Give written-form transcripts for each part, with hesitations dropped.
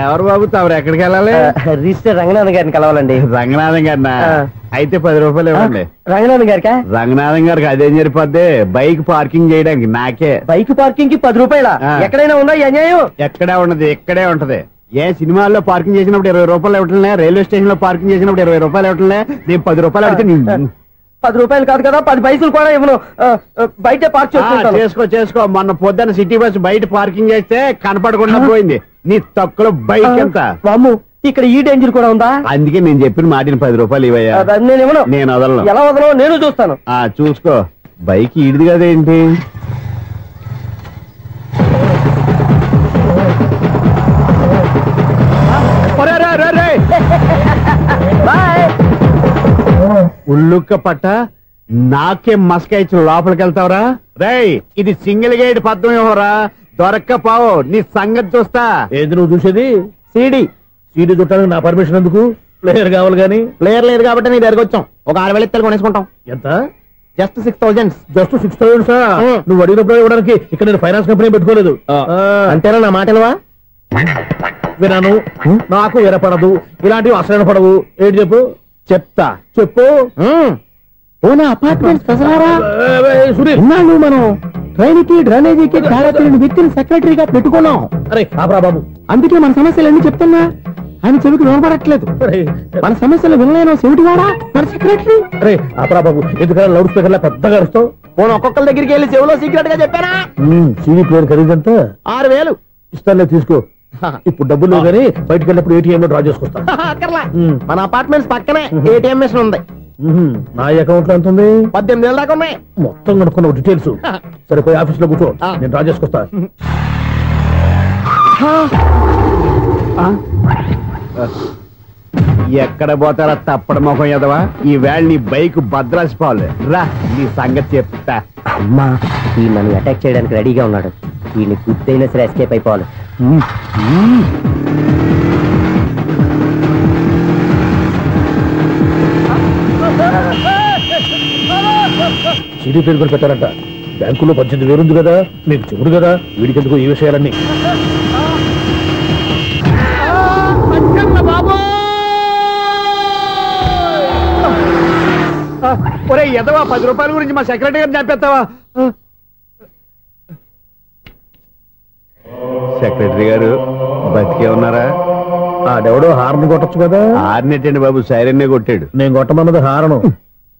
ఎవరు బాబు తమరు ఎక్కడికి వెళ్ళాలి? రిజిస్టర్ రంగనాథన్ గారిని కలవాలండి. రంగనాథం గారినా? అయితే 10 రూపాయలు ఇవ్వండి. రంగనాథన్ గారికా? రంగనాథం గారికి అదేం సరిపోద్ది, బైక్ పార్కింగ్ చేయడానికి. నాకే బైక్ పార్కింగ్ కి 10 రూపాయల? ఎక్కడైనా ఉందా ఈ అన్యాయం? ఎక్కడే ఉండదు, ఇక్కడే ఉంటది. ఏ సినిమాల్లో పార్కింగ్ చేసినప్పుడు 20 రూపాయలు ఇవ్వట్లే, రైల్వే స్టేషన్ లో పార్కింగ్ చేసినప్పుడు 20 రూపాయలు ఇవ్వట్లే, నేను 10 రూపాయలు అడిగితే 10 రూపాయలు కాదు కదా, 10 పైసలు కూడా ఇవ్వను. బయట పార్క్ చేసుకో. మొన్న పొద్దున్న సిటీ బస్ బయట పార్కింగ్ చేస్తే కనపడకుండా పోయింది. నీ తక్కువ బైక్ ఎంత? వామ్ము, ఇక్కడ ఈ డేంజర్ కూడా ఉందా? అందుకే నేను చెప్పిన మాటిని 10 రూపాయలు ఇవ్వయ్యా. నేను ఇవ్వను. నేను వదలను. ఎలా వదలను? నేను చూస్తాను. చూసుకో. బైక్ ఈడిది కదేంటి? ఉల్లుక్క పట్ట నాకే మస్కా ఇచ్చి లోపలికి వెళ్తావురా? రేయ్, ఇది సింగిల్ గేట్ పద్మం ఇవ్వరా, దొరక్కపోవు నీ సంగతి చూస్తా. ఏది నువ్వు చూసేది? సీడీ చుట్టానికి నా పర్మిషన్ ఎందుకు? ప్లేయర్ కావాలి గానీ. ప్లేయర్ లేదు కాబట్టి నీ దగ్గరకు వచ్చాం. ఒక 6,000 ఇత్తలు కొనేసుకుంటాం. ఎంత? జస్ట్ 6,000. జస్ట్ 6,000? నువ్వు అడిగినప్పుడు ఇవ్వడానికి ఇక్కడ నేను ఫైనాన్స్ కంపెనీ పెట్టుకోలేదు. అంతేనా? నా మాటలవా? వినాను, నాకు వినపడదు. ఇలాంటివి అసలు వినపడవు. ఏంటి చెప్పు? చెప్తా. చెప్పు. అపార్ట్మెంట్ సునీల్, మనం ట్రైన్కి డ్రైనేజీకి తేడాతీయని వ్యక్తిని సెక్రటరీగా పెట్టుకున్నాం. అరే ఆపరా బాబు, అందుకే మన సమస్యలన్నీ చెప్తున్నా. ఆయన చెవికి వినపడట్లేదు. మన సమస్యలు వినలేను చెవిటివాడా మన సెక్రటరీ. అరే ఆపరా బాబు, ఎందుకన్నా లౌడ్ స్పీకర్ లా పెద్దగా అరుస్తావు? ఒక్కొక్కరి దగ్గరికి వెళ్ళి చెవిలో సీక్రెట్ గా చెప్పానా? CD player ఖరీదంతా 6,000. ఇస్తానులే, తీసుకో. ఇప్పుడు డబ్బులు లేవు కానీ బయటకు వెళ్ళినప్పుడు ఏటీఎం లో డ్రా చేసుకొస్తా. మన అపార్ట్మెంట్స్ పక్కనే ఏటీఎం మిషన్ ఉంది. నా అకౌంట్ లో ఎంత ఉంది? 18,000 దాకా ఉన్నాయి. మొత్తం కనుక్కున్న డీటెయిల్స్. సరిపోయి ఆఫీస్ లో కూర్చో, నేను డ్రా చేసుకొస్తా. ఎక్కడ పోతారా తప్పడ మొహం ఎదవా? ఈ వేళ నీ బైక్ భద్రాసిపోవాలి. రా, నీ సంగతి చెప్తా. అమ్మా, ఈ నన్ను అటాక్ చేయడానికి రెడీగా ఉన్నాడు. ఈయన గుద్దైనా సరే ఎస్కేప్ అయిపోవాలి. సీడీ పేరు కూడా పెట్టారంట. బ్యాంకులో 18,000 ఉంది కదా, మీకు చెవుడు కదా, వీడికి ఎందుకు ఈ విషయాలన్నీ? ఒరే ఎదవా, 10 రూపాయల గురించి మా సెక్రటరీ గారిని చంపేస్తావా? సెక్రటరీ గారు బతికే ఉన్నారా? ఆడెవడో హార్న్ కొట్టచ్చు కదా. హార్నెట్టండి బాబు, సైరన్నే కొట్టాడు. నేను కొట్టమన్నది హారను.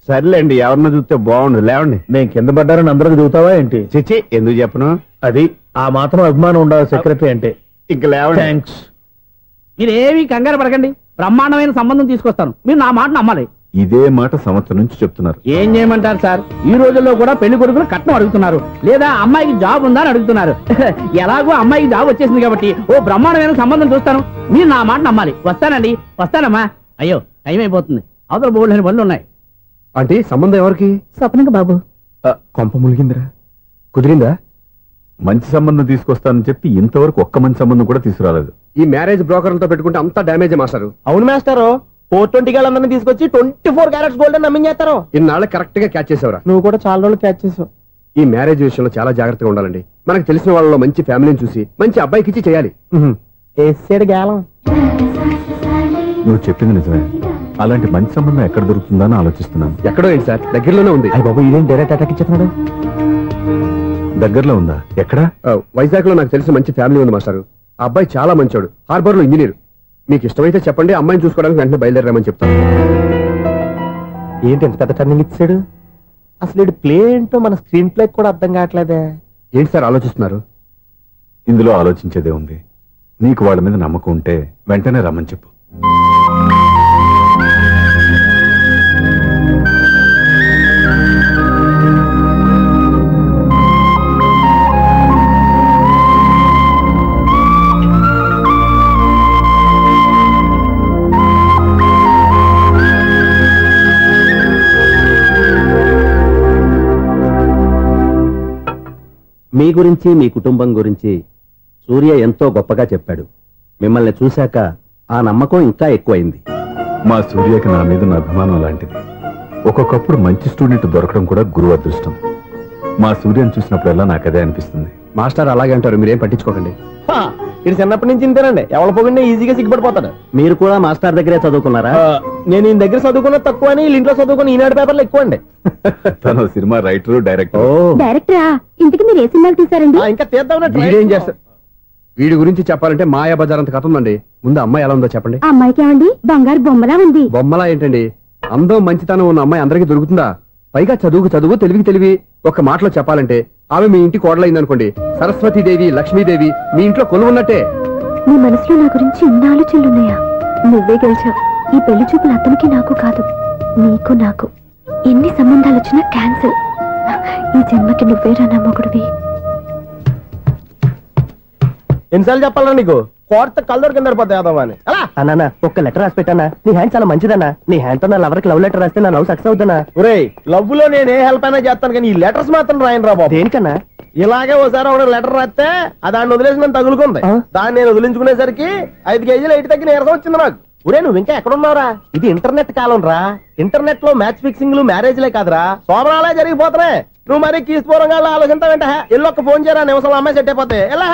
సర్లేండి, ఎవరన్నా చూస్తే బాగుండు. లేవండి. నేను కింద పడ్డారని అందరికి చూతావా ఏంటి? చిచ్చి, ఎందుకు చెప్పను? అది ఆ మాత్రం అభిమానం ఉండాలి సెక్రటరీ అంటే. ఇంకా లేవండి. థ్యాంక్స్. మీరేమి కంగారు పడకండి, బ్రహ్మాండమైన సంబంధం తీసుకొస్తాను. మీరు నా మాట నమ్మాలి. ఇదే మాట సంవత్సరం నుంచి చెప్తున్నారు. ఏం చేయమంటారు సార్? ఈ రోజుల్లో కూడా పెళ్లి కొడుకులు కట్నం అడుగుతున్నారు, లేదా అమ్మాయికి జాబ్ ఉందా అని అడుగుతున్నారు. ఎలాగో అమ్మాయికి జాబ్ వచ్చేసింది కాబట్టి ఓ బ్రహ్మాండమైన సంబంధం చూస్తాను. మీరు నా మాట నమ్మాలి. వస్తానండి, వస్తానమ్మా. అయ్యో, టైం అయిపోతుంది. అవతల బోల్డని పనులు ఉన్నాయి. అంటే సంబంధం ఎవరికి? స్వప్నక బాబు. కొంప ములిగిందిరా. కుదిరిందా? మంచి సంబంధం తీసుకొస్తానని చెప్పి ఇంతవరకు ఒక్క మంచి సంబంధం కూడా తీసుకురాలేదు. ఈ మ్యారేజ్ బ్రోకర్లతో పెట్టుకుంటే అంతా డ్యామేజ్ మాస్టారు. అవును మాస్టారు, 420 గాళ్ళందరినీ తీసుకొచ్చి 24 క్యారెట్స్ గోల్డ్ అని నమ్మించేస్తారు. ఇన్నాళ్ళు కరెక్ట్ గా క్యాచ్ చేసావురా. నువ్వు కూడా చాలా రోజులు క్యాచ్ చేసావు. ఈ మ్యారేజ్ విషయంలో చాలా జాగ్రత్తగా ఉండాలండి. మనకు తెలిసిన వాళ్ళలో మంచి ఫ్యామిలీని చూసి మంచి అబ్బాయికి ఇచ్చి చేయాలి. వేసాడు గాలం. నువ్వు చెప్పింది నిజమే. అలాంటి మంచి సంబంధం ఎక్కడ దొరుకుతుందని ఆలోచిస్తున్నాను. ఎక్కడో ఏంటి సార్, దగ్గరలోనే ఉంది. అయ్య బాబు, ఇదేం డైరెక్ట్ అటాక్ ఇచ్చేస్తున్నాడు? దగ్గరలో ఉందా? ఎక్కడ? వైజాగ్ లో నాకు తెలిసిన మంచి ఫ్యామిలీ ఉంది మాస్టారు. ఆ అబ్బాయి చాలా మంచోడు, హార్బర్ లో ఇంజనీర్. మీకు ఇష్టమైతే చెప్పండి, అమ్మాయిని చూసుకోవడానికి వెంటనే బయలుదేరామని చెప్తాను. ఏంటి ఎంత పెద్ద టర్నింగ్ ఇచ్చాడు? అసలు ఇటు ప్లే ఏంటో మన స్క్రీన్ ప్లే కూడా అర్థం కావట్లేదే. ఏంటి సార్ ఆలోచిస్తున్నారు? ఇందులో ఆలోచించేదే ఉంది. నీకు వాళ్ళ మీద నమ్మకం ఉంటే వెంటనే రమ్మని చెప్పు. మీ గురించి, మీ కుటుంబం గురించి సూర్య ఎంతో గొప్పగా చెప్పాడు. మిమ్మల్ని చూశాక ఆ నమ్మకం ఇంకా ఎక్కువైంది. మా సూర్యకి నా మీద నా అభిమానం లాంటిది. ఒక్కొక్కప్పుడు మంచి స్టూడెంట్ దొరకడం కూడా గురువు అదృష్టం. మా సూర్యని చూసినప్పుడల్లా నాకదే అనిపిస్తుంది. మాస్టర్ అలాగే అంటారు, మీరేం పట్టించుకోకండి. ఇది చిన్నప్పటి నుంచి ఇంతేనండి, ఎవరి పొగిడినా ఈజీగా సిగ్గుపడిపోతాడు. మీరు కూడా మాస్టర్ దగ్గరే చదువుకున్నారా? నేను ఈయన దగ్గర చదువుకున్న తక్కువ అని వీళ్ళ ఇంట్లో చదువుకున్న ఈనాడు పేపర్లు ఎక్కువ అండి. తను సినిమా రైటర్, డైరెక్టర్. డైరెక్టరా? ఇంతకు మీరు ఏ సినిమాలు తీసారండి? ఇంకా తీద్దామని వీడేం చేస్తారు? వీడి గురించి చెప్పాలంటే మాయా బజార్ అంత కథ ఉందండి. ముందు అమ్మాయి ఎలా ఉందో చెప్పండి. ఆ అమ్మాయికి ఏమండి బంగారు బొమ్మలా ఉంది. బొమ్మలా ఏంటండి, అందం మంచితనం ఉన్న అమ్మాయి అందరికీ దొరుకుతుందా? పైగా చదువుకు చదువు, తెలివికి తెలివి. ఒక్క మాటలో చెప్పాలంటే ఆమె మీ ఇంటి కోడలైందనుకోండి, సరస్వతీదేవి, లక్ష్మీదేవి మీ ఇంట్లో కొలు ఉన్నట్టే. నీ మనసులో నా గురించి ఇన్ని ఆలోచనలున్నాయా? నువ్వే గెలిచావు. ఈ పెళ్లి చూపులు అతనికి నాకు కాదు, నీకు నాకు. ఎన్ని సంబంధాలు వచ్చినా క్యాన్సిల్. ఈ జన్మకి నువ్వేరా నా మొగుడివి. ఎన్నిసార్లు చెప్పాలా నీకు? కోర్త కలర్ కింద పడిపోతాయి అని. అన్నా ఒక్క లెటర్ రాసి పెట్టానా? నీ హ్యాండ్ చాలా మంచిదన్నా. నీ హ్యాండ్ తో నా లవర్ కి లవ్ లెటర్ రాస్తే నా లవ్ సక్సెస్ అవుతానా? ఒరేయ్, లవ్ లో నేను ఏ హెల్ప్ అయినా చేస్తాను, కానీ ఈ లెటర్స్ మాత్రం రాయను రా బాబు. దేనికన్నా? ఇలాగే ఒకసారి ఒక లెటర్ రాస్తే దాన్ని వదిలేసి నన్ను తగులుకుంది. దాన్ని నేను వదిలించుకునేసరికి 5 కేజీలు ఎయిట్ తగ్గి నీరసం వచ్చింది నాకు. ఒరే, నువ్వు ఇంకా ఎక్కడున్నావురా? ఇది ఇంటర్నెట్ కాలం రా. ఇంటర్నెట్ లో మ్యాచ్ ఫిక్సింగ్లు, మ్యారేజ్లే కాదురా, శోభనాలే జరిగిపోతున్నాయి. నువ్వు మరి కీస్పూరంగా ఆలోచించావంటే ఎల్లు ఒక్క ఫోన్ చేయరా, నిమిషంలో అమ్మాయి సెట్ అయిపోతే. ఎలా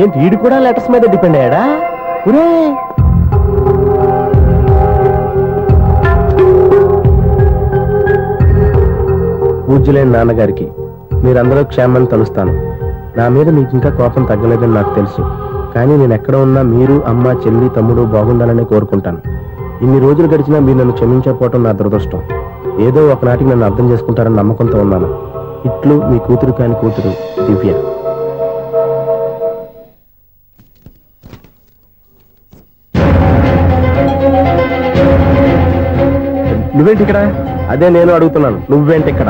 ఏంటి వీడు కూడా లెటర్స్ మీద డిపెండ్ అయ్యాడా? ఒరే, పూజ్యులైన నాన్నగారికి మీరందరూ క్షేమాన్ని తలుస్తాను. నా మీద మీకు ఇంకా కోపం తగ్గలేదని నాకు తెలుసు, కానీ నేను ఎక్కడ ఉన్నా మీరు, అమ్మ, చెల్లి, తమ్ముడు బాగుండాలని కోరుకుంటాను. ఇన్ని రోజులు గడిచినా మీరు నన్ను క్షమించకపోవటం నా దురదృష్టం. ఏదో ఒకనాటికి నన్ను అర్థం చేసుకుంటారని నమ్మకంతో ఉన్నాను. ఇట్లు మీ కూతురు కాని కూతురు దివ్య. నువ్వేంటి ఇక్కడ? అదే నేను అడుగుతున్నాను, నువ్వేంటి ఇక్కడ?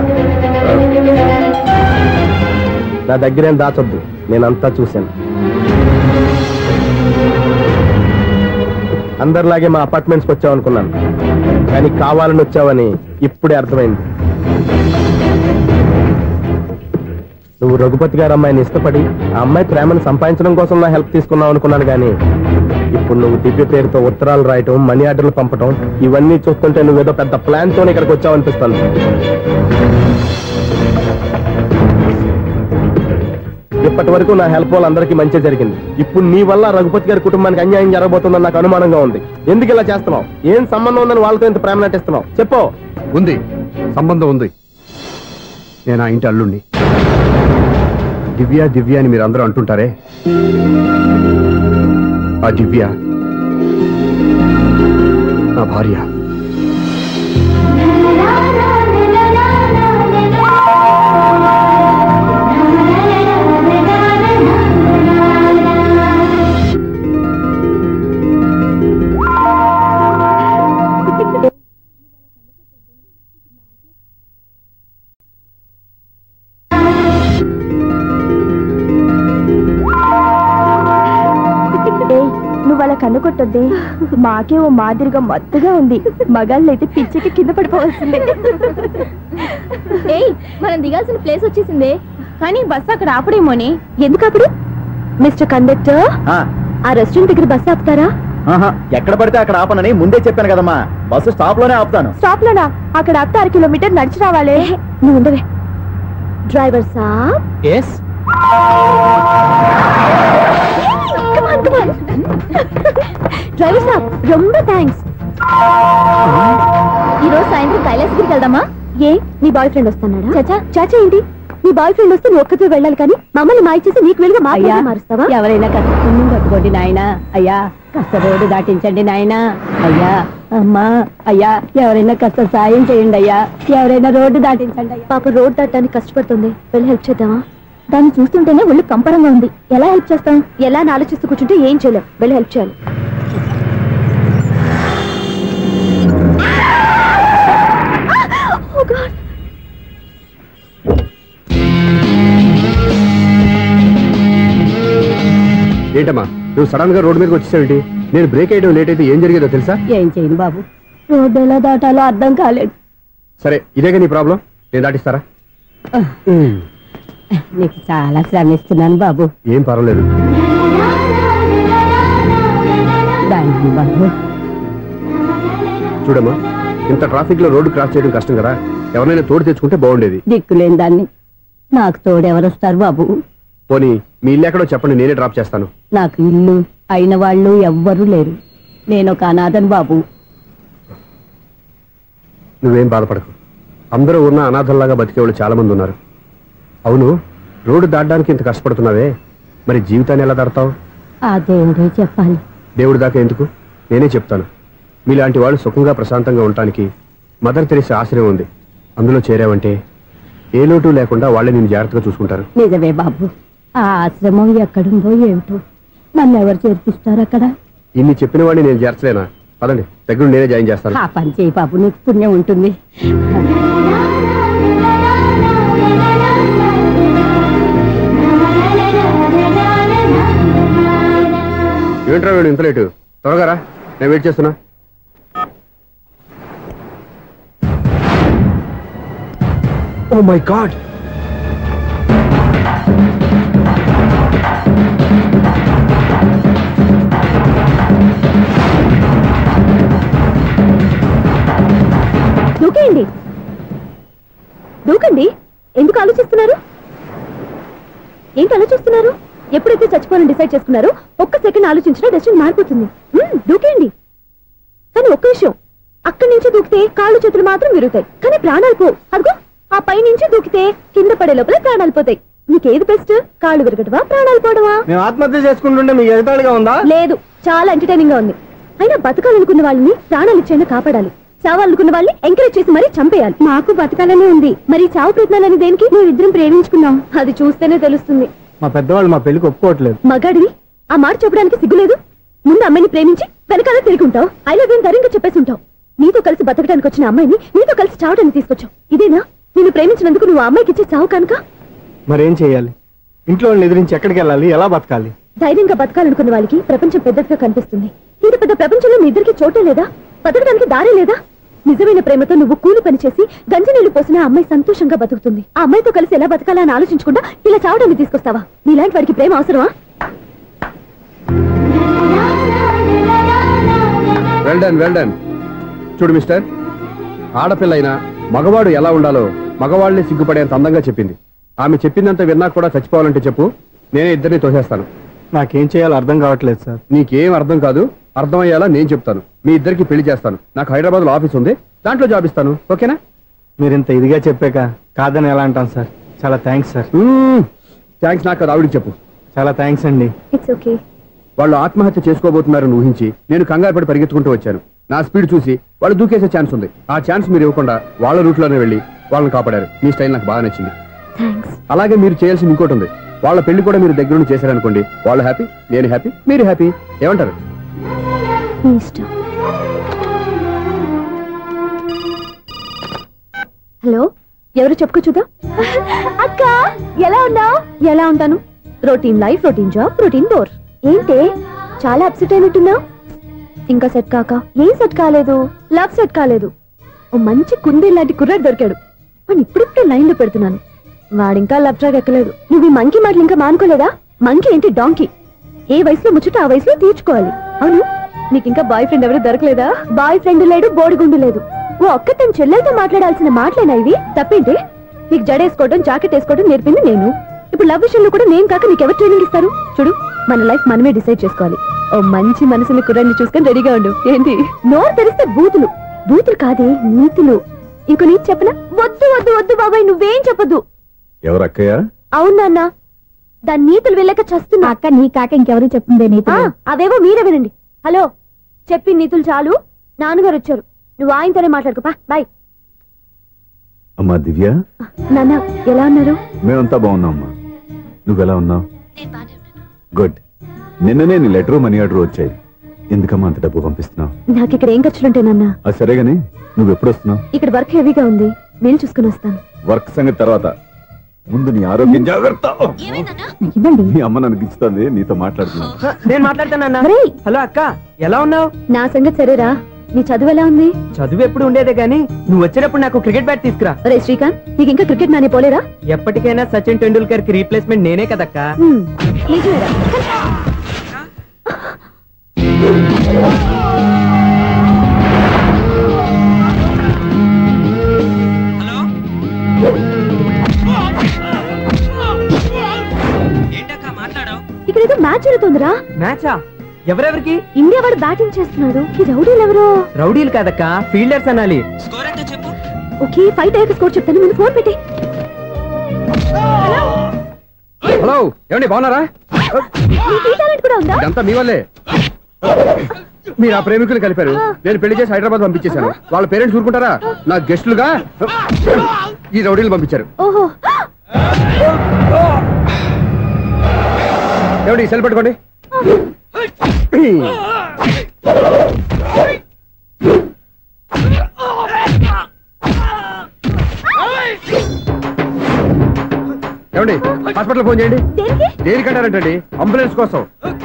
నా దగ్గరేం దాచొద్దు, నేనంతా చూశాను. అందరిలాగే మా అపార్ట్మెంట్స్కి వచ్చావు అనుకున్నాను, కానీ కావాలని వచ్చావని ఇప్పుడే అర్థమైంది. నువ్వు రఘుపతి గారు అమ్మాయిని ఇష్టపడి ఆ అమ్మాయి ప్రేమను సంపాదించడం కోసం నా హెల్ప్ తీసుకున్నావు అనుకున్నాను, కానీ ఇప్పుడు నువ్వు దివ్య పేరుతో ఉత్తరాలు రాయటం, మనీ ఆర్డర్లు పంపటం, ఇవన్నీ చూస్తుంటే నువ్వేదో పెద్ద ప్లాన్ తోనే ఇక్కడికి వచ్చావు అనిపిస్తుంది. ఇప్పటి వరకు నా హెల్ప్ వాళ్ళందరికీ మంచి జరిగింది. ఇప్పుడు నీ వల్ల రఘుపతి గారి కుటుంబానికి అన్యాయం జరగబోతుందని నాకు అనుమానంగా ఉంది. ఎందుకు ఇలా చేస్తున్నావు? ఏం సంబంధం ఉందని వాళ్ళతో ఇంత ప్రేమ నటిస్తున్నావు? చెప్పు. ఉంది, సంబంధం ఉంది. నేను ఆ ఇంటి అల్లుండి. దివ్య దివ్య అని మీరు అందరూ అంటుంటారే, ఆ దివ్య నా భార్య. కన్ను కొట్టొద్దే, మాకే ఓ మాదిరిగా మత్తుగా ఉంది. మగాళ్ళైతే పిచ్చికి కింద పడిపోవాల్సిందే. ఏయ్, మనం దిగాల్సిన ప్లేస్ వచ్చేసిందే, కానీ బస్సు అక్కడ ఆపడేమోని. ఎందుకు అప్పుడు? మిస్టర్ కండక్టర్, ఆ రెస్టారెంట్ దగ్గర బస్సు ఆపుతారా? ఎక్కడ పడితే అక్కడ ఆపనని ముందే చెప్పాను కదమ్మా. బస్సు స్టాప్ లోనే ఆపుతాను. స్టాప్ లోనా? అక్కడ ఆపితే 6 కిలోమీటర్ నడిచి రావాలి. నువ్వు ఉండవే. డ్రైవర్ సాబ్. ఎస్. డ్రైవర్ సాబ్, రొంబ థ్యాంక్స్. ఈరోజు సాయంత్రం కైలాసగిరికి వెళ్దామా? ఏ, నీ బాయ్ ఫ్రెండ్ వస్తున్నాడా? చాచా చాచా ఏంటి? నీ బాయ్ ఫ్రెండ్ వస్తే నువ్వు ఒక్కతో వెళ్ళాలి, కానీ మమ్మల్ని మాయ చేసి నీకు వెళ్ళి మారుస్తావా? ఎవరైనా కాస్త పుణ్యం కట్టుకోండి నాయనా. అయ్యా, కాస్త రోడ్డు దాటించండి నాయనా. అయ్యా, అమ్మా, అయ్యా, ఎవరైనా కాస్త సాయం చేయండి అయ్యా. ఎవరైనా రోడ్డు దాటించండి అయ్యా. పాప రోడ్డు దాటడానికి కష్టపడుతుంది, వెళ్ళి హెల్ప్ చేద్దామా? దాన్ని చూస్తుంటేనే ఒళ్ళు కంపరంగా ఉంది. ఎలా హెల్ప్ చేస్తాం? ఎలా అని ఆలోచిస్తూ కూర్చుంటే ఏం చేయలేం. వెళ్ళి హెల్ప్ చేయాలి. ఏంటమ్మా నువ్వు సడన్ గా రోడ్డు మీదకి వచ్చేసావేంటి? నేను బ్రేక్ అయ్యడం లేట్ అయితే ఏం జరిగేదో తెలుసా? ఏం చేయను బాబు, రోడ్డు ఎలా దాటాలో అర్థం కాలేదు. సరే, ఇదేగా నీ ప్రాబ్లం, నేను దాటిస్తారా? నీకు చాలా శ్రమిస్తున్నాను బాబు. ఏం పర్వాలేదు బాబు. చూడమ్మా, ఇంత ట్రాఫిక్ లో రోడ్డు క్రాస్ చేయడం కష్టం కదా, ఎవరైనా తోడు తెచ్చుకుంటే బాగుండేది. దిక్కులేని దాన్ని నాకు తోడెవరొస్తారు బాబు? పోనీ మీ ఇల్లు ఎక్కడో చెప్పండి, నేనే డ్రాప్ చేస్తాను. నాకు ఇల్లు అయిన వాళ్ళు ఎవ్వరూ లేరు. నేను ఒక అనాథను బాబు. నువ్వేం బాధపడకు, అందరూ ఉన్న అనాథల్లాగా బతికేవాళ్ళు చాలా మంది ఉన్నారు. అవును, రోడ్డు దాటడానికి ఇంత కష్టపడుతున్నావే, మరి జీవితాన్ని ఎలా దాడతావు? ఆ దేవుడే చెప్పాలి. దేవుడి దాకా ఎందుకు, నేనే చెప్తాను. మీలాంటి వాళ్ళు సుఖంగా ప్రశాంతంగా ఉండటానికి మదర్ తెరీసా ఆశ్రయం ఉంది. అందులో చేరావంటే ఏ లోటు లేకుండా వాళ్ళే నేను జాగ్రత్తగా చూసుకుంటారు. నిజమే బాబు, ఆ ఆశ్రమం ఎక్కడుందో ఏమిటో, నన్ను ఎవరు చేర్పిస్తారు అక్కడ? ఇన్ని చెప్పిన వాడిని నేను చేర్చలేనా? పదండి, దగ్గర నేనే జాయిన్ చేస్తాను. ఆ పని చేయి బాబు, నీకు పుణ్యం ఉంటుంది. ఏంట్రా వీడు ఇంత లేటు? త్వరగా రా, నేను వెయిట్ చేస్తున్నా. ఓ మై గాడ్, దూకేయండి, దూకండి. ఎందుకు ఆలోచిస్తున్నారు? ఏంటి ఆలోచిస్తున్నారు? ఎప్పుడైతే చచ్చిపోవాలని డిసైడ్ చేసుకున్నారో ఒక్క సెకండ్ ఆలోచించినా డెసిషన్ మారిపోతుంది. దూకేయండి. కానీ ఒక్క విషయం, అక్కడి నుంచి దూకితే కాళ్ళు చేతులు మాత్రం విరుగుతాయి, కానీ ప్రాణాలు పో. అదిగో ఆ పై నుంచి దూకితే కింద పడే లోపల ప్రాణాలు పోతాయి. నీకేది బెస్ట్? కాళ్ళు విరగటవా, ప్రాణాలు పోవడమా? మేము ఆత్మహత్య చేసుకుంటుంటే మీకు ఎగతాళిగా ఉందా? లేదు, చాలా ఎంటర్టైనింగ్ గా ఉంది. అయినా బతకాలనుకున్న వాళ్ళని ప్రాణాలు ఇచ్చైనా కాపాడాలి, చావాలనుకున్న వాళ్ళని ఎంకరేజ్ చేసి మరీ చంపేయాలి. మాకు బతకాలనే ఉంది, మరి చావు ప్రయత్నాలని దేనికి? మేమిద్దరం ప్రేమించుకున్నాం, అది చూస్తేనే తెలుస్తుంది. మా పెద్దవాళ్ళు మా పెళ్లికి ఒప్పుకోవట్లేదు. మగాడివి ఆ మాట చెప్పడానికి సిగ్గులేదు? ముందు అమ్మాయిని ప్రేమించి వెనకాల తిరుగుంటావు, ఐ లవ్ యూ ధైర్యంగా చెప్పేసి ఉంటావు. నీతో కలిసి బతకడానికి వచ్చిన అమ్మాయిని నీతో కలిసి చావడానికి తీసుకొచ్చావు. ఇదేనా నిన్ను ప్రేమించినందుకు నువ్వు ఆ అమ్మాయికి ఇచ్చే చావు కనుక? మరేం చేయాలి? ఇంట్లో వాళ్ళని ఎదిరించి ఎక్కడికి వెళ్ళాలి? ఎలా బతకాలి? ధైర్యంగా బతకాలనుకున్న వాళ్ళకి ప్రపంచం పెద్దదిగా కనిపిస్తుంది. ఇంత పెద్ద ప్రపంచంలో మీ ఇద్దరికి చోటే లేదా? బతకడానికి దారే లేదా? నిజమైన ప్రేమతో నువ్వు కూలి పని చేసి గంజి నీళ్లు పోసిన ఆ అమ్మాయి సంతోషంగా బతుకుతుంది. ఆ అమ్మాయితో కలిసి ఎలా బతకాలని ఆలోచించకుండా ఇలా చావడానికి తీసుకొస్తావా? నీలాంటి వాడికి ప్రేమ అవసరమా? Well done, well done. చూడు మిస్టర్, ఆడపిల్లైనా మగవాడు ఎలా ఉండాలో మగవాళ్ళని సిగ్గుపడేంత అందంగా చెప్పింది. ఆమె చెప్పిందంత విన్నా కూడా చచ్చిపోవాలంటే చెప్పు, నేనే ఇద్దరిని తోసేస్తాను. నాకేం చేయాలో అర్థం కావట్లేదు సార్. నీకేం అర్థం కాదు, అర్థమయ్యేలా నేను చెప్తాను. మీ ఇద్దరికి పెళ్లి చేస్తాను. నాకు హైదరాబాద్ లో ఆఫీస్ ఉంది, దాంట్లో జాబ్ ఇస్తాను. ఓకేనా? మీరు ఇంత ఇదిగా చెప్పాక కాదని ఎలా అంటాను సార్. చాలా థ్యాంక్స్ సార్. థ్యాంక్స్ నాకు కాదు, ఆవిడికి చెప్పు. చాలా థ్యాంక్స్ అండి. It's okay. వాళ్ళు ఆత్మహత్య చేసుకోబోతున్నారని ఊహించి నేను కంగారు పడి పరిగెత్తుకుంటూ వచ్చాను. నా స్పీడ్ చూసి వాళ్ళు దూకేసే ఛాన్స్ ఉంది. ఆ ఛాన్స్ మీరు ఇవ్వకుండా వాళ్ళ రూట్ లోనే వెళ్ళి వాళ్ళని కాపాడారు. మీ స్టైల్ నాకు బాగా నచ్చింది. అలాగే మీరు చేయాల్సింది ఇంకోటి ఉంది. వాళ్ళ పెళ్లి కూడా మీరు దగ్గర నుండి చేశారనుకోండి, వాళ్ళు హ్యాపీ, నేను హ్యాపీ, మీరు హ్యాపీ. ఏమంటారు? హలో, ఎవరు చెప్పుకో చూద్దాం. అక్క ఎలా ఉన్నావు? ఎలా ఉంటాను? Routine life, routine job, routine bore. ఏంటే చాలా అప్సెట్ అయినట్టున్నావు? ఇంకా సెట్ కాక? ఏం సెట్ కాలేదు? లవ్ సెట్ కాలేదు. ఓ మంచి కుందే లాంటి కుర్రాడు దొరికాడు, వాడిని ఇప్పుడిప్పుడే లైన్ లో పెడుతున్నాను. వాడింకా లవ్ ట్రాక్ ఎక్కలేదు. నువ్వు ఈ మంకీ మాటలు ఇంకా మానుకోలేదా? మంకీ ఏంటి, డాంకీ. ఏ వయసులో ముచ్చట ఆ వయసులో తీర్చుకోవాలి. అవును, నీకు ఇంకా బాయ్ ఫ్రెండ్ ఎవరు దొరకలేదా? బాయ్ ఫ్రెండ్ లేడు, బోడిగుండు లేదు. ఓ ఒక్క తన చెల్లెలతో మాట్లాడాల్సిన మాటలేనా ఇవి? తప్పేంటి? నీకు జడేసుకోవడం, జాకెట్ వేసుకోవడం నేర్పింది నేను. ఇప్పుడు లవ్ విషయంలో కూడా నేను కాక నీకెవరు ట్రైనింగ్ ఇస్తారు? చూడు, మన లైఫ్ మనమే డిసైడ్ చేసుకోవాలి. ఓ మంచి మనసుని కుర్రాన్ని చూసుకొని రెడీగా ఉండు. ఏంటి నోరు తెరిస్తే బూతులు? బూతులు కాదే, నీతులు. ఇంకో నీతి చెప్పనా? వద్దు వద్దు వద్దు బాబాయ్, నువ్వేం చెప్పొద్దు. ఎవరు అక్కయ్య? అవునా అన్న, దాని నీతులు వెళ్ళక చస్తున్నా. అక్క నీ కాక ఇంకెవరు చెప్తుందే నీతులు? అవేవో మీరే వినండి. హలో, చెప్పి నీతులు చాలు, నాన్నగారు వచ్చారు. నువ్వు ఆయనతోనే మాట్లాడుకోపా. బాయ్. అమ్మా దివ్య, నాన్న ఎలా ఉన్నారు? మేమంతా బాగున్నాం అమ్మా. నువ్వెలా ఉన్నావు? గుడ్. నిన్ననే నీ లెటరు మనీ ఆర్డర్ వచ్చాయి. ఎందుకమ్మా అంత డబ్బు పంపిస్తున్నావు? నాకు ఇక్కడ ఏం ఖర్చులుంటాయి నాన్న. అది సరేగాని నువ్వు ఎప్పుడు వస్తున్నావు? ఇక్కడ వర్క్ హెవీగా ఉంది, నేను చూసుకుని వస్తాను. వర్క్ సంగతి తర్వాత, ముందు నీ ఆరోగ్యం జాగ్రత్త. నీ అమ్మ నన్ను గిచ్చుతుంది, నీతో మాట్లాడుతున్నాను. నేను మాట్లాడతానన్నా. హలో అక్క, ఎలా ఉన్నావు? నా సంగతి సరేరా, నీ చదువు ఎలా ఉంది? చదువు ఎప్పుడు ఉండేదే గానీ నువ్వు వచ్చేటప్పుడు నాకు క్రికెట్ బ్యాట్ తీసుకురా. రే శ్రీకాంత్, నీకు ఇంకా క్రికెట్ నానే పోలేరా? ఎప్పటికైనా సచిన్ టెండూల్కర్ కి రీప్లేస్మెంట్ నేనే కదక్కా. నిజమేరా? మ్యాచ్ జరుగుతుందిరా. మ్యాచా? ఎవరెవరికి? ఇండియా వాడు బ్యాటింగ్ చేస్తున్నాడు. ఈ రౌడీలు ఎవరో? రౌడీలు కాదక్క, ఫీల్డర్స్ అనాలి. ఓకే, 5 అయ్యాక స్కోర్ చెప్తాను. ముందు ఫోన్ పెట్టి. హలో, ఏమండి బాగున్నారా? కూడా ఉందా? ఇదంతా మీ వల్లే. మీరు ఆ ప్రేమికులు కలిపారు, నేను పెళ్లి చేసి హైదరాబాద్ పంపించేశాను. వాళ్ళ పేరెంట్స్ ఊరుకుంటారా? నా గెస్టులుగా ఈ రౌడీలు పంపించారు. ఓహో, ఏమండి సెల్ పెట్టుకోండి. ఏమండి హాస్పిటల్ ఫోన్ చేయండి. దేనికంటారంటండి? అంబులెన్స్ కోసం.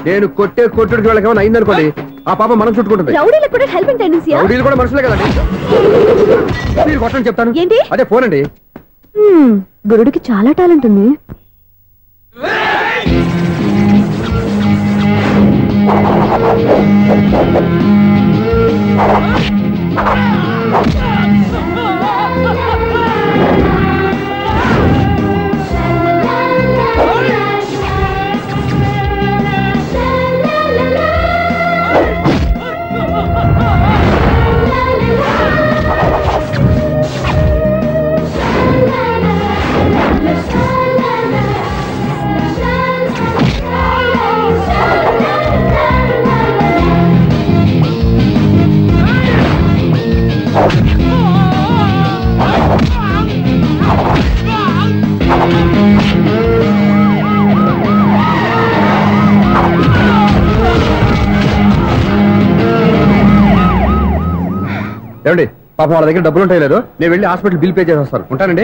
నేను కొట్టుడికి వాళ్ళకి ఏమైనా అయిందనుకోండి, ఆ పాప మనం చుట్టుకుంటుంది. రౌడీలకు కూడా హెల్పింగ్ టెండెన్సీ. రౌడీలు కూడా మనుషులే కదండి. మీరు కొట్టని చెప్తాను. ఏంటి? అదే ఫోన్ అండి. గురుడికి చాలా టాలెంట్ ఉంది. ఏమండి పాప వాళ్ళ దగ్గర డబ్బులు ఉంటాయి లేదు, నేను వెళ్ళి హాస్పిటల్ బిల్ పే చేసి వస్తాను. ఉంటానండి.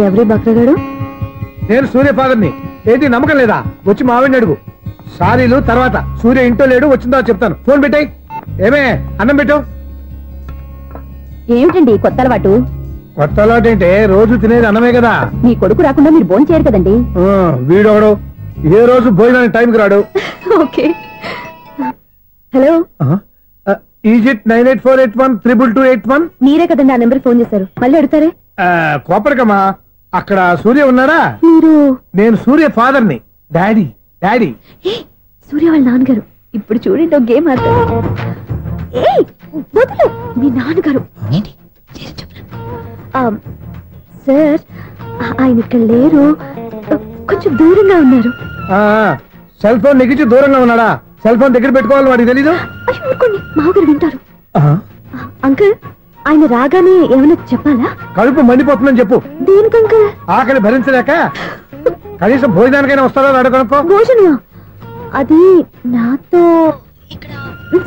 ఎవరి బక్రగాడు? నేను సూర్య ఫాదర్ని. ఏంటి నమ్మకం లేదా? వచ్చి మావిని అడుగు. సారీలు తర్వాత. సూర్య ఇంటో లేడు, వచ్చిందో చెప్తాను. ఫోన్ పెట్టాయి. ఏమే అన్నం పెట్టు. ఏమిటండి కొత్త అలవాటు? కొత్త అలవాటు ఏంటే? రోజు తినేది అన్నమే కదా. మీ కొడుకు రాకుండా మీరు భోజనం చేయరు కదండి. వీడొకడు ఏ రోజు భోజనానికి టైంకి రాడు. ఓకే. Hello, is it 9848132281. మీరే కదండి ఆ నెంబర్ ఫోన్ చేశారు, మళ్ళీ అడుగుతారే? కోపరికమ్మా, అక్కడ సూర్య ఉన్నారా? మీరు? నేను సూర్య ఫాదర్ని. డాడీ. డాడీ సూర్య వాళ్ళ నాన్నగారు. ఇప్పుడు చూడండి ఒక గేమ్ ఆడతారు. వదులు, మీ నాన్నగారు. సార్, ఆయన ఇక్కడ లేరు, కొంచెం దూరంగా ఉన్నారు. సెల్ ఫోన్ నెగించి దూరంగా ఉన్నాడా? సెల్ ఫోన్ దగ్గర పెట్టుకోవాలి, వాడికి తెలీదు. అయ్యో ఊరుకోండి, మామగారు వింటారు. అంకుల్, ఆయన రాగానే ఏమైనా చెప్పాలా? కడుపు మండిపోతుందని చెప్పు. దేనికి అంకుల్? ఆకలి భరించలేక కనీసం భోజనానికైనా వస్తారో అడగనుకో. భోజనమా? అది నాతో ఇక్కడ.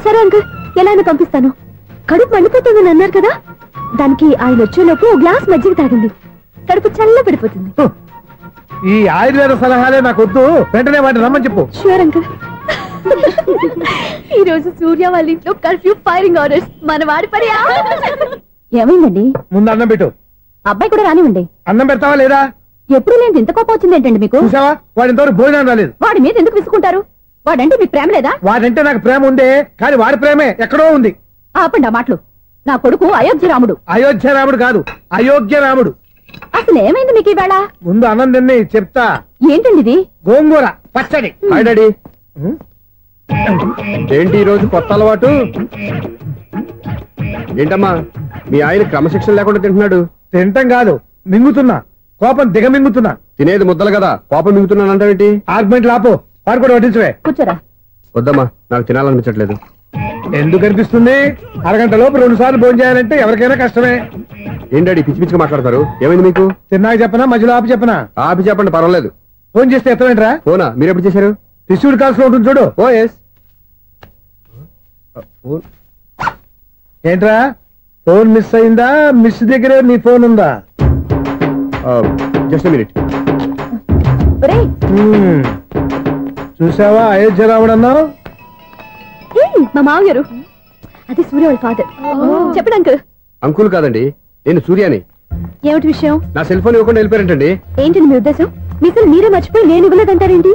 సరే అంకుల్, ఎలా అయినా పంపిస్తాను. కడుపు మండిపోతుందని అన్నారు కదా, దానికి ఆయన వచ్చేలోపు గ్లాస్ మజ్జిగ తాగింది, కడుపు చల్ల పడిపోతుంది. ఈ ఆయుర్వేద సలహాలే నాకు వద్దు, వెంటనే వాటిని రమ్మని చెప్పు. Sure uncle. ఈ రోజు సూర్య వాళ్ళ ఇంట్లో కర్ఫ్యూ ఫైరింగ్ ఆర్డర్స్. మన వాడి పని. ఏమైందండి? ముందు అన్నం పెట్టు. అబ్బాయి కూడా రానివ్వండి. అన్నం పెడతావా లేదా? ఎప్పుడు లేదు ఇంత కోపం వచ్చింది ఏంటండి మీకు? చూసావా, వాడి ఇంతవరకు భోజనం రాలేదు. వాడి మీద ఎందుకు విసుకుంటారు? వాడంటే మీకు ప్రేమ లేదా? వాడంటే నాకు ప్రేమ ఉందే, కానీ వాడి ప్రేమే ఎక్కడో ఉంది. ఆపండి ఆ మాటలు. నా కొడుకు అయోధ్య రాముడు. అయోధ్య రాముడు కాదు, అయోగ్య రాముడు. అసలు ఏమైంది మీకు ఈవేళ? ముందు అన్నం తిని చెప్తా. ఏంటండి ఇది? గోంగూర పచ్చడి. Hi daddy. ఏంటి ఈ రోజు కొత్త అలవాటు? ఏంటమ్మా, మీ ఆయన క్రమశిక్షణ లేకుండా తింటున్నాడు? తింటం కాదు, మింగుతున్నా. కోపం దిగమింగుతున్నా. తినేది ముద్దలు కదా, కోపం మింగుతున్నాను అంటావేంటి? ఆర్గ్యుమెంట్ లాపో, వాడు కూడా వడ్డించవే. కూర్చోరా. వద్దమ్మా, నాకు తినాలనిపించట్లేదు. ఎందుకు అనిపిస్తుంది? అరగంట లోపు 2 సార్లు భోజనం చేయాలంటే ఎవరికైనా కష్టమే. ఏం డాడీ పిచ్చి పిచ్చిగా మాట్లాడతారు? ఏమైంది మీకు? తిన్నాక చెప్పనా, మధ్యలో ఆపి చెప్పనా? ఆపి చెప్పండి, పర్వాలేదు. ఫోన్ చేస్తే ఎత్తమేంట్రా? ఫోనా? మీరు ఎప్పుడు చేశారు? రిసీవ్డ్ కాల్స్ లో ఉంటుంది చూడు. ఓ ఎస్. ఏంట్రా, ఫోన్ మిస్ అయిందా? మిస్ దగ్గరే నీ ఫోన్ ఉందా? Just minute. చూసావా, అయోధ్య రాముడు అన్నావు. మా మామగారు. అది సూర్య వాళ్ళ ఫాదర్. చెప్పండి అంకుల్. అంకుల్ కాదండి, నేను సూర్యాని. ఏమిటి విషయం? నా సెల్ ఫోన్ ఇవ్వకుండా వెళ్ళిపోయారంటండి. ఏంటండి మీ ఉద్దేశం? మీసలు మీరే మర్చిపోయి నేను ఇవ్వలేదంటారేంటి?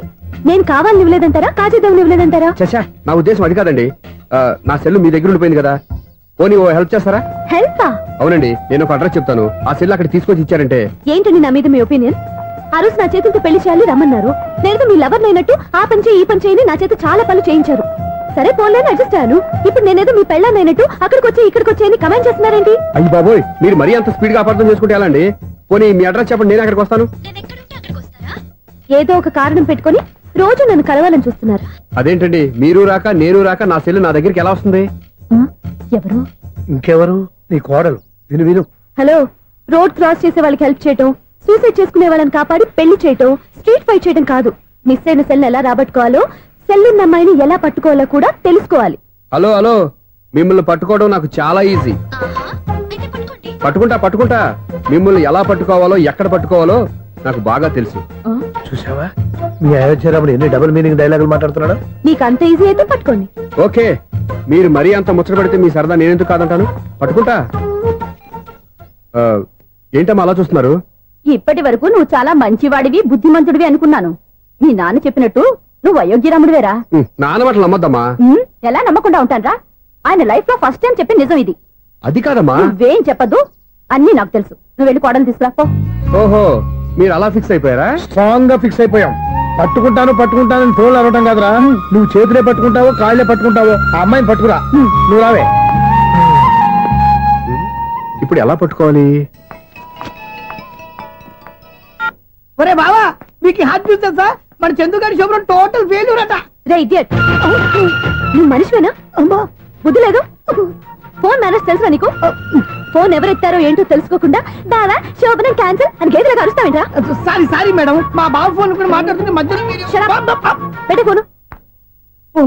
నేను కావాలని ఇవ్వలేదంటారా, కాజేద్దామని ఇవ్వలేదంటారా? చచ్చా, నా ఉద్దేశం అది కాదండి. నా సెల్ మీ దగ్గర ఉండిపోయింది కదా, పోనీ ఓ హెల్ప్ చేస్తారా? హెల్పా? అవునండి, నేను ఒక అడ్రస్ చెప్తాను, ఆ సెల్ అక్కడ తీసుకొచ్చి ఇచ్చారంటే. ఏంటండి నా మీద మీ ఒపీనియన్? ఆ రోజు నా చేతులతో పెళ్లి చేయాలి రమ్మన్నారు. నేను మీ లవర్ అయినట్టు ఆ పని చేయి ఈ పని చేయని నా చేత చాలా పనులు చేయించారు. సరే పోలేని అడ్జస్ట్ అయ్యాను. ఇప్పుడు నేనేదో మీ పెళ్ళాన్ని అయినట్టు అక్కడికి వచ్చి ఇక్కడికి వచ్చి కమెంట్ చేస్తున్నారేంటి? అయ్యి బాబోయ్, మీరు మరీ అంత స్పీడ్ గా అపార్థం చేసుకుంటే ఎలా అండి? పోనీ మీ అడ్రస్ చెప్పండి, నేను అక్కడికి వస్తాను. ఏదో ఒక కారణం పెట్టుకొని రోజు నన్ను కలవాలని చూస్తున్నారు. అదేంటండి, మీరు రాక నేను రాక నా సెల్ నా దగ్గరికి ఎలా వస్తుంది? ఎవరు? ఇంకెవరు? నీ కోడలు. విను విను. హలో, రోడ్ క్రాస్ చేసే వాళ్ళకి హెల్ప్ చేయటం, సూసైడ్ చేసుకునే వాళ్ళని కాపాడి పెళ్లి చేయటం, స్ట్రీట్ ఫైట్ చేయడం కాదు. మిస్ అయిన సెల్ ఎలా రాబట్టుకోవాలో, సెల్ ఉన్న అమ్మాయిని ఎలా పట్టుకోవాలో కూడా తెలుసుకోవాలి. హలో హలో, మిమ్మల్ని పట్టుకోవడం నాకు చాలా ఈజీ. పట్టుకుంటా. మిమ్మల్ని ఎలా పట్టుకోవాలో, ఎక్కడ పట్టుకోవాలో నాకు బాగా తెలుసు. చూసావా, మీ అయోధ్యరాముడు ఎన్ని డబుల్ మీనింగ్ డైలాగులు మాట్లాడుతున్నాడు. నీకు అంత ఈజీ అయితే పట్టుకోండి. ఓకే, మీరు మరీ అంత ముచ్చట పెడితే మీ సరదా నేనెందుకు కాదంటాను. పట్టుకుంటా. ఏంటమ్మా అలా చూస్తున్నారు? ఇప్పటి వరకు నువ్వు చాలా మంచివాడివి, బుద్ధిమంతుడివి అనుకున్నాను. నీ నాన్న చెప్పినట్టు నువ్వు అయోగ్యరాముడివేరా? నాన్న మాటలు నమ్మద్దమ్మా. ఎలా నమ్మకుండా ఉంటానరా? ఆయన లైఫ్ లో ఫస్ట్ టైం చెప్పి నిజం ఇది. అది కాదమ్మా. నువ్వేం చెప్పదు, అన్ని నాకు తెలుసు. నువ్వు వెళ్ళి కోడలు తీసుకురా పో. ఓహో, మీరు అలా ఫిక్స్ అయిపోయారా? స్ట్రాంగ్ గా ఫిక్స్ అయిపోయాం. పట్టుకుంటాను ఫోన్లు అడగటం కాదురా. నువ్వు చేతులే పట్టుకుంటావో కాళ్ళే పట్టుకుంటావో ఆ అమ్మాయిని పట్టుకురా. నువ్వు రావే. ఇప్పుడు ఎలా పట్టుకోవాలి? ఒరే బావా, మీకు హాట్ న్యూస్ తెలుసా? మన చందుగారి శుభ్రం టోటల్ ఫెయిల్యూర్ అట. రే ఇడియట్, నువ్వు మనిషివేనా? అమ్మా బుద్ధి లేదు. ఫోన్ మేనేజ్ తెలుసా నీకు? ఫోన్ ఎవరెత్తారో ఏంటో తెలుసుకోకుండా దాదా శోభనం క్యాన్సిల్ అని గేదెలాగా అరుస్తావేంట్రా? సారీ మేడం, మా బావ ఫోన్ కూడా మాట్లాడుతుంటే మధ్యలో పెట్టే ఫోను. ఓ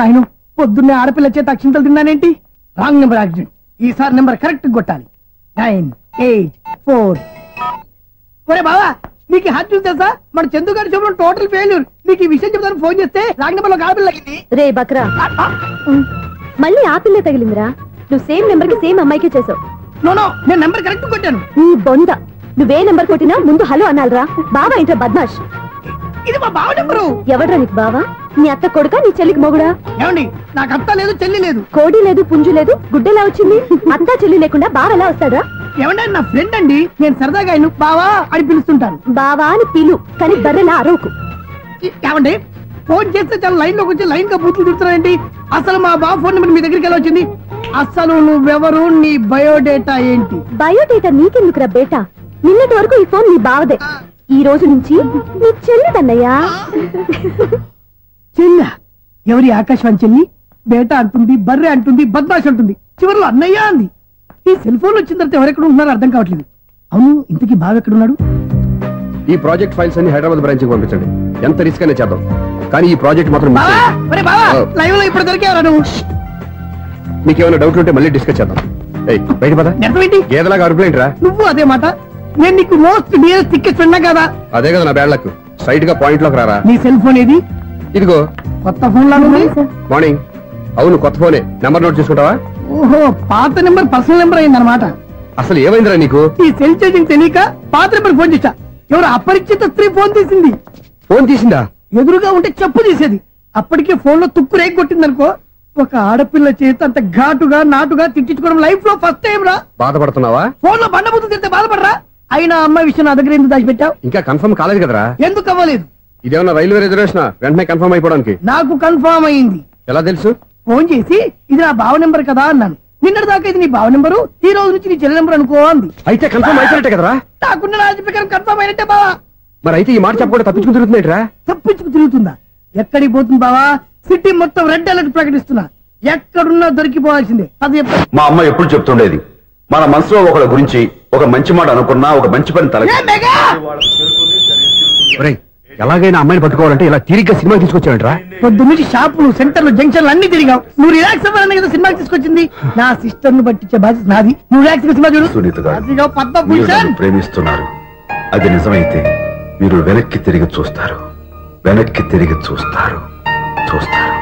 నాయను, పొద్దున్నే ఆడపిల్ల చేత అక్షింతలు తిన్నానేంటి? Wrong number accident. ఈసారి నెంబర్ కరెక్ట్ కొట్టాలి. 984. ఒరే బావా, నీకు హాట్ న్యూస్ తెలుసా? మన చందుగారి శుభ్రం టోటల్ ఫెయిల్యూర్. నీకు ఈ విషయం చెప్తాను ఫోన్ చేస్తే రాంగ్ నెంబర్ లో ఆడపిల్ల తగ్గింది. రే బక్రా, మళ్ళీ ఆ పిల్లే తగిలిందిరా. నువ్వు సేమ్ నెంబర్ కి సేమ్ అమ్మాయికే చేసావు. నో, నేను నెంబర్ కరెక్ట్ కొట్టాను. నీ బొంద, నువ్వే నెంబర్ కొట్టినా ముందు హలో అనాలరా. బావా ఏంట్రా బద్మాష్? ఇది మా బావ నెంబరు. ఎవడ్రా నీకు బావా? నీ అత్త కొడుకా, నీ చెల్లికి మొగుడా? ఏమండి, నాకు అత్త లేదు, చెల్లి లేదు. కోడి లేదు, పుంజు లేదు, గుడ్డెలా వచ్చింది? అత్త చెల్లి లేకుండా బావ ఎలా వస్తాడా? ఏమంటే నా ఫ్రెండ్ అండి, నేను సరదాగా ఆయన బావా అని పిలుస్తుంటాను. బావా అని పిలు, కానీ బర్రెలా అరవకు. ఏమండి, ఫోన్ చేస్తే చాలా లైన్ లోకి వచ్చి లైన్ గా బూతులు తిడుతున్నాయండి. అసలు మా బావ ఫోన్ నెంబర్ మీ దగ్గరికి ఎలా వచ్చింది? అసలు నువ్వెవరు, నీ బయోడేటా ఏంటి? బయోడేటా నీకెందుకురా బేటా? నిన్నటి వరకు ఈ ఫోన్ నీ బావదే, ఈ రోజు నుంచి నీ చెల్లిదన్నయ్యా. చెల్ల? ఎవరి ఆకాశవాణి చెల్లి? బేటా అంటుంది, బర్రె అంటుంది, బద్మాష్ అంటుంది, చివరిలో అన్నయ్య అంది. ఈ సెల్ ఫోన్ వచ్చిన తర్వాత ఎవరెక్కడ ఉంటున్నారో అర్థం కావట్లేదు. అవును, ఇంతకీ బావ ఎక్కడున్నాడు? ఈ ప్రాజెక్ట్ ఫైల్స్ అన్ని హైదరాబాద్ బ్రాంచ్ కి పంపించండి. ఎంత రిస్క్ అయినా చేద్దాం, కానీ ఈ ప్రాజెక్ట్ మాత్రం లైవ్ లో ఇప్పుడు దొరికేవరా నువ్వు? మీకేమైనా డౌట్ ఉంటే మళ్ళీ డిస్కస్ చేద్దాం. బయట పద. గేదలాగా అరుపులేంట్రా? నువ్వు అదే మాట. నేను నీకు మోస్ట్ డియరెస్ట్ టికెట్స్ ఉన్నా కదా. అదే కదా నా బ్యాడ్ లక్. స్ట్రైట్ గా పాయింట్ లోకి రారా. నీ సెల్ ఫోన్ ఏది? ఇదిగో. కొత్త ఫోన్ లాగా ఉంది. మార్నింగ్. అవును, కొత్త ఫోనే. నెంబర్ నోట్ చేసుకుంటావా? ఓహో, పాత నెంబర్ పర్సనల్ నెంబర్ అయిందన్నమాట. అసలు ఏమైందిరా నీకు? ఈ సెల్ చేంజింగ్ తెలియక పాత నెంబర్ ఫోన్ చేశా. ఎవరు అపరిచిత స్త్రీ ఫోన్ తీసింది. ఫోన్ తీసిందా? ఎదురుగా ఉంటే చెప్పు తీసేది. అప్పటికే ఫోన్ లో తుక్కు రేగి కొట్టిందనుకో. ఒక ఆడపిల్ల చేత అంత ఘాటుగా నాటుగా తిట్టించుకోవడం లైఫ్ లో ఫస్ట్ టైం రా. బాధపడుతున్నావా? ఫోన్ లో బండబుద్ధులు తిడితే బాధపడరా? అయినా అమ్మాయి విషయం నా దగ్గర ఎందుకు దాచిపెట్టావు? ఇంకా కన్ఫర్మ్ కాలేదు కదరా. ఎందుకు అవ్వలేదు? ఇదేమన్నా రైల్వే రిజర్వేషన్? వెంటనే కన్ఫర్మ్ అయిపోవడానికి. నాకు కన్ఫర్మ్ అయింది. ఎలా తెలుసు? ఫోన్ చేసి ఇది నా బావ నెంబర్ కదా అన్నాను. నిన్నటి దాకా ఇది నీ బావ నెంబరు, ఈ రోజు నుంచి నీ చెల్లి నెంబర్ అనుకో అంది. అయితే కన్ఫర్మ్ అయిపోయినట్టే కదరా? నాకున్న రాజు ప్రకారం కన్ఫర్మ్ అయినట్టే బావా. మరి అయితే ఈ మాట చెప్పకుండా తప్పించుకు తిరుగుతున్నాయిట్రా? తప్పించుకు తిరుగుతుందా? ఎక్కడికి పోతుంది బావా? సిటీ మొత్తం రెడ్ అలర్ట్ ప్రకటిస్తున్నా. ఎక్కడున్నా దొరికిపోవాల్సిందే. అది మా అమ్మ ఎప్పుడు చెప్తుండేది, మన మనసులో ఒకళ్ళ గురించి ఒక మంచి మాట అనుకున్నా ఒక మంచి పని తల. ఎలాగైనా అమ్మాయిని పట్టుకోవాలంటే ఇలా తిరిగ్గా సినిమా తీసుకొచ్చాడంట్రా. పొద్దు నుంచి షాపులు, సెంటర్లు, జంక్షన్లు అన్ని తిరిగావు. నువ్వు రిలాక్స్ అవ్వాలని కదా సినిమాకి తీసుకొచ్చింది. నా సిస్టర్ ను పట్టించే బాధ్యత నాది. నువ్వు రిలాక్స్ సినిమా చూడు. సునీత గారు, పద్మభూషణ్ మీరు నన్ను ప్రేమిస్తున్నారు. అది నిజమైతే మీరు వెనక్కి తిరిగి చూస్తారు, వెనక్కి తిరిగి చూస్తారు, చూస్తారు.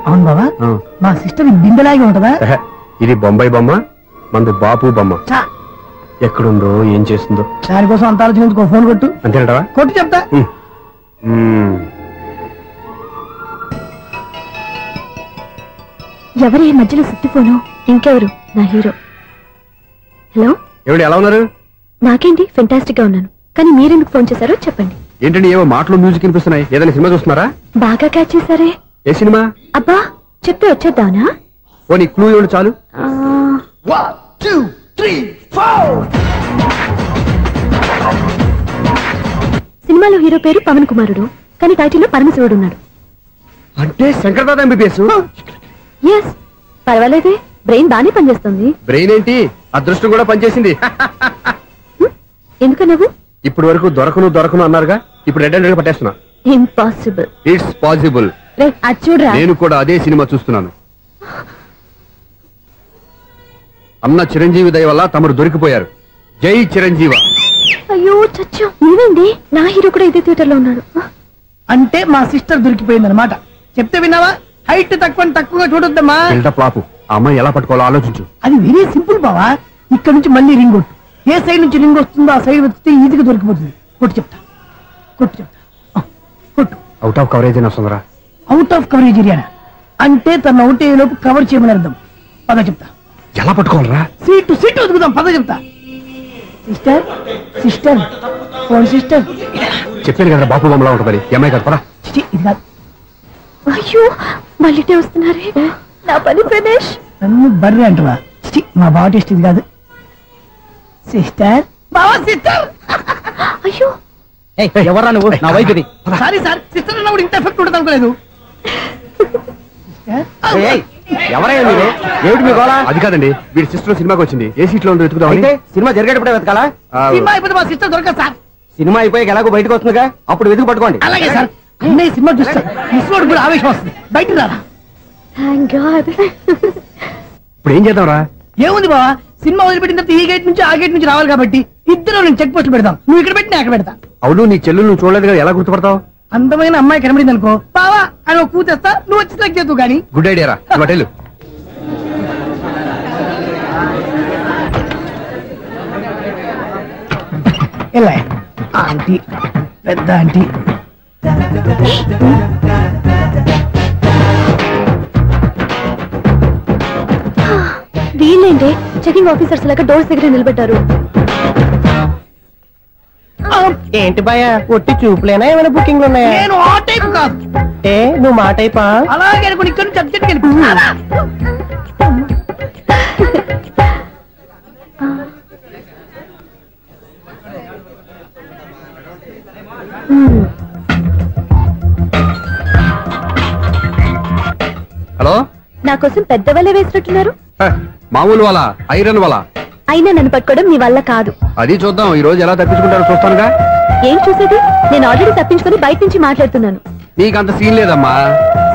అవును బాబా, మా సిస్టర్ బిందెలాగే ఉంటదా? ఇది బొంబాయి బొమ్మ, మంది బాపు బొమ్మ. ఎక్కడుందో ఏం చేస్తుందో దానికోసం అంత ఆలోచించుకో. ఫోన్ కొట్టు. అంతేనటవా? కొట్టు చెప్తా. ఎవరి మధ్యలో సుత్తిపోను? ఇంకెవరు? నా హీరో. హలో, ఎవరు ఎలా ఉన్నారు? నాకేంటి ఫెంటాస్టిక్ గా ఉన్నాను, కానీ మీరెందుకు ఫోన్ చేశారో చెప్పండి. ఏంటండి ఏవో మాటలు మ్యూజిక్ వినిపిస్తున్నాయి, ఏదైనా సినిమా చూస్తున్నారా? బాగా క్యాచ్ చేశారే. ఏ సినిమా? అబ్బా చెప్తే వచ్చేద్దానా? ఓ నీ క్లూ ఇవ్వండి చాలు. సినిమాలో హీరో పేరు పవన్ కుమారుడు, కానీ టైటిల్లో పరమశివుడు ఉన్నాడు. అంటే శంకర్దాద ఎంబీబీఎస్. ఎస్, పర్వాలేదే, బ్రెయిన్ బానే పనిచేస్తుంది. బ్రెయిన్ ఏంటి, అదృష్టం కూడా పనిచేసింది. ఎందుకన్నావు? ఇప్పటి వరకు దొరకను అన్నారుగా, ఇప్పుడు రెడ్ హండ్రెడ్ పట్టేస్తున్నా. ఇంపాసిబుల్. It's possible. అది చూడరా. నేను కూడా అదే సినిమా చూస్తున్నాను. అన్న చిరంజీవి దయ వల్ల తమరు దొరికిపోయారు. జై చిరంజీవ. అయ్యో చచ్చా, ఏమైంది? నా హీరో కూడా ఇదే థియేటర్ లో ఉన్నాడు. అంటే మా సిస్టర్ దొరికిపోయింది అనమాట. చెప్తే విన్నావా? హైట్ తక్కువగా చూడొద్దమ్మా. బిల్డప్ లాపు. ఆ అమ్మాయి ఎలా పట్టుకోవాలో ఆలోచించు. అది వెరీ సింపుల్ బావా. ఇక్కడ నుంచి మళ్ళీ రింగ్ కొట్టు. ఏ సైడ్ నుంచి రింగ్ వస్తుందో ఆ సైడ్ వెతికితే ఈజీగా దొరికిపోతుంది. కొట్టు చెప్తా. కొట్టు. అవుట్ ఆఫ్ కవరేజ్ అయినా వస్తుందరా? అవుట్ ఆఫ్ కవరేజ్ ఏరియా అంటే తన అవుట్ అయ్యే లోపు కవర్ చేయమని అర్థం. పద చెప్తా. ఎలా పట్టుకోవాలరా? సీటు వెతుకుదాం, పద చెప్తా. Sister phone sister. చెప్పాను కదా బాపు బొమ్మలా ఉంటుంది. అమ్మాయి కదా, పరా. ఇది కాదు. అయ్యో మళ్ళీ వస్తున్నారే. నా పని ప్రదేశ్. నన్ను బర్రె అంటవా? మా బావ టేస్ట్ ఇది కాదు. సిస్టర్, బావా సిస్టర్. అయ్యో ఎవరా నువ్వు? నా వైపు ఇది. సారీ సార్, సిస్టర్ అన్నప్పుడు ఇంత ఎఫెక్ట్ ఉంటుంది అనుకోలేదు. ఎవరైనా మీరు? ఏమిటి మీ గోళ? అది కాదండి, వీడి సిస్టర్ సినిమాకి వచ్చింది. ఏ సీట్ లో వెతుకుదాం. అయితే సినిమా జరిగేటప్పుడే వెతకాలా? సినిమా అయిపోతే మా సిస్టర్ దొరకదు సార్. సినిమా అయిపోయాక ఎలాగో బయటకు వస్తుందిగా, అప్పుడు వెతుకు పట్టుకోండి. అలాగే సార్. అన్నయ్య సినిమా చూస్తారు, మిస్వాడు కూడా ఆవేశం వస్తుంది. బయట రారా. Thank God. ఇప్పుడు ఏం చేద్దాంరా? ఏముంది బావా, సినిమా వదిలిపెట్టిన తర్వాత ఈ గేట్ నుంచి ఆ గేట్ నుంచి రావాలి కాబట్టి ఇద్దరు నేను చెక్ పోస్టులు పెడతాం. నువ్వు ఇక్కడ పెట్టి నేను అక్కడ పెడతా. అవును, నీ చెల్లెలు నువ్వు చూడలేదు కదా, ఎలా గుర్తుపడతావు? అందమైన అమ్మాయి కనబడింది అనుకో, బావా అని ఒక కూతేస్తా, నువ్వు వచ్చి సెలెక్ట్ చేద్దు కానీ. గుడ్ ఐడియా రా. హోటల్ ఎలా ఆంటీ, పెద్ద ఆంటీ. వీళ్ళేంటి చెకింగ్ ఆఫీసర్స్ లాగా డోర్స్ దగ్గర నిలబెట్టారు. ఏంటి భయ, ఒట్టి చూపులేనా ఏమైనా బుకింగ్లు ఉన్నాయా? నేను ఆ టైప్ కాదు. ఏ నువ్వు మా టైపా? అలాగే అనుకుని ఇక్కడ నుంచి అర్జెంట్కి వెళ్ళిపో. హలో, నా కోసం పెద్ద వలే వేసినట్టున్నారు. మామూలు వాళ్ళ ఐరన్ వాళ్ళ. అయినా నన్ను పట్టుకోవడం మీ వల్ల కాదు. అది చూద్దాం, ఈ రోజు ఎలా తప్పించుకుంటారో చూస్తానుగా. ఏం చూసేది? నేను ఆల్రెడీ తప్పించుకొని బయట నుంచి మాట్లాడుతున్నాను. నీకంత సీన్ లేదమ్మా.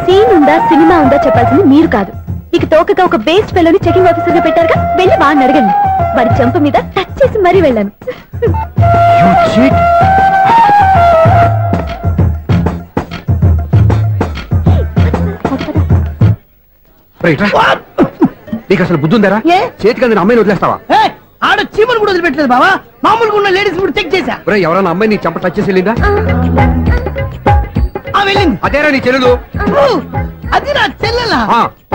సీన్ ఉందా సినిమా ఉందా చెప్పాల్సింది మీరు కాదు. మీకు తోకగా ఒక బేస్ట్ ఫెలోని చెకింగ్ ఆఫీసర్ గా పెట్టారుగా, వెళ్ళి వాడిని అడగండి. వాడి చెంప మీద టచ్ చేసి మరీ వెళ్ళాను. నీకు అసలు బుద్ధి ఉందారా? చేతికి అందిన అమ్మాయిని వదిలేస్తావా? ఆడ చీమను కూడా వదిలిపెట్టలేదు బావా. మామూలుగా ఉన్న లేడీస్ కూడా చెక్ చేశా. ఎవరైనా అమ్మాయి నీ చెంప టచ్ చేసి వెళ్ళిందా? వెళ్ళింది. అదేరా నీ చెల్లెలు? అది నా చెల్లెలా?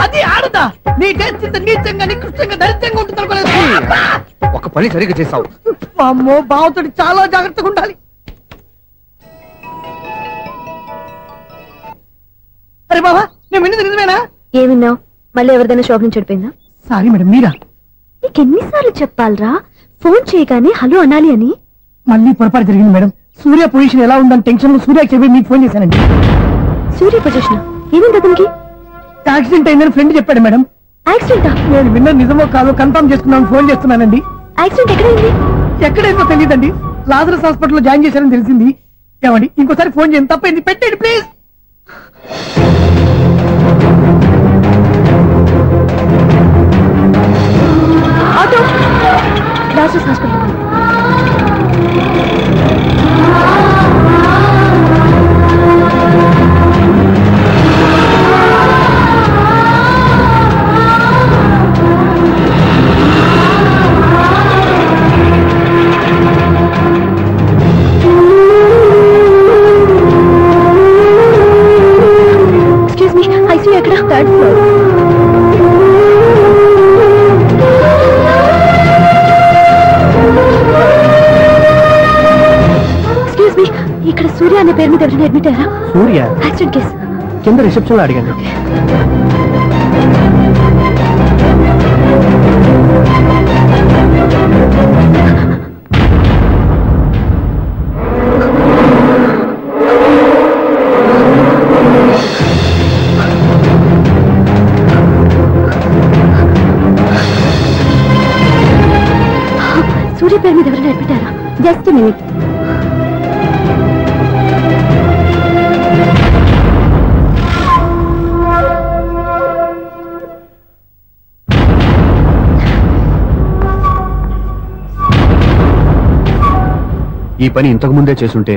అది ఆడదా? నీ టేస్ట్ ఇంత నీచంగా నికృష్టంగా దరిద్రంగా ఉంటుంది అనుకోలేదు. ఒక పని సరిగ్గా చేస్తావు. అమ్మో, బావతోటి చాలా జాగ్రత్తగా ఉండాలి. అరే బావా, నేను విన్నది నిజమేనా? ఏమిన్నావు? మళ్ళీ ఎవరిదైనా షాప్ నుంచి చెడిపోయిందా? సారీ మేడం, మీరా? నీకెన్నిసార్లు చెప్పాలరా ఫోన్ చేయగానే హలో అనాలి అని? మళ్ళీ పొరపాటు జరిగింది మేడం. సూర్య పొజిషన్ ఎలా ఉందని టెన్షన్ లో సూర్యకి చెప్పి మీకు ఫోన్ చేశానండి. సూర్య పొజిషన్ ఏమైంది? అతనికి యాక్సిడెంట్ అయిందని ఫ్రెండ్ చెప్పాడు మేడం. యాక్సిడెంటా? నేను విన్న నిజమో కాదో కన్ఫర్మ్ చేసుకున్నాను, ఫోన్ చేస్తున్నానండి. యాక్సిడెంట్ ఎక్కడైంది? ఎక్కడైందో తెలియదండి. లాజరస్ హాస్పిటల్లో జాయిన్ చేశారని తెలిసింది. ఏమండి ఇంకోసారి ఫోన్ చేయండి, తప్పైంది, పెట్టండి ప్లీజ్. Auto Lazarus hospital. ఇక్కడ సూర్య అనే పేరు మీద ఎవరైనా అడ్మిట్ అయ్యారా? సూర్య యాక్సిడెంట్ కేసు కింద రిసెప్షన్ లో అడిగండి. సూర్య పేరు మీద ఎవరైనా అడ్మిట్ అయ్యారా? Just minute. ఈ పని ఇంతకు ముందే చేసుంటే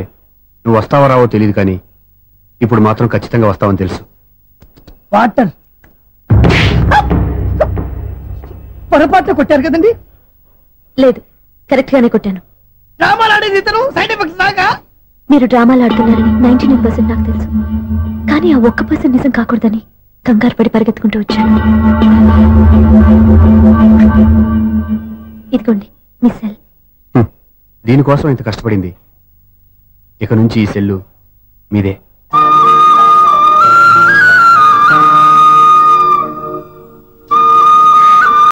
నువ్వు వస్తావో రావో తెలియదు, కానీ ఇప్పుడు మాత్రం ఖచ్చితంగా వస్తావని తెలుసు. వాటర్ పొరపాట్లు కొట్టారు కదండి? లేదు, కరెక్ట్ గానే కొట్టాను. డ్రామాలు ఆడేది ఇతను, సైడ్ ఎఫెక్ట్స్ దాకా. మీరు డ్రామాలు ఆడుతున్నారని 99% నాకు తెలుసు, కానీ ఆ 1% నిజం కాకూడదని కంగారు పడి పరిగెత్తుకుంటూ వచ్చాను. ఇదిగోండి మీ సెల్. దీనికోసం ఇంత కష్టపడింది. ఇక నుంచి ఈ సెల్లు మీదే.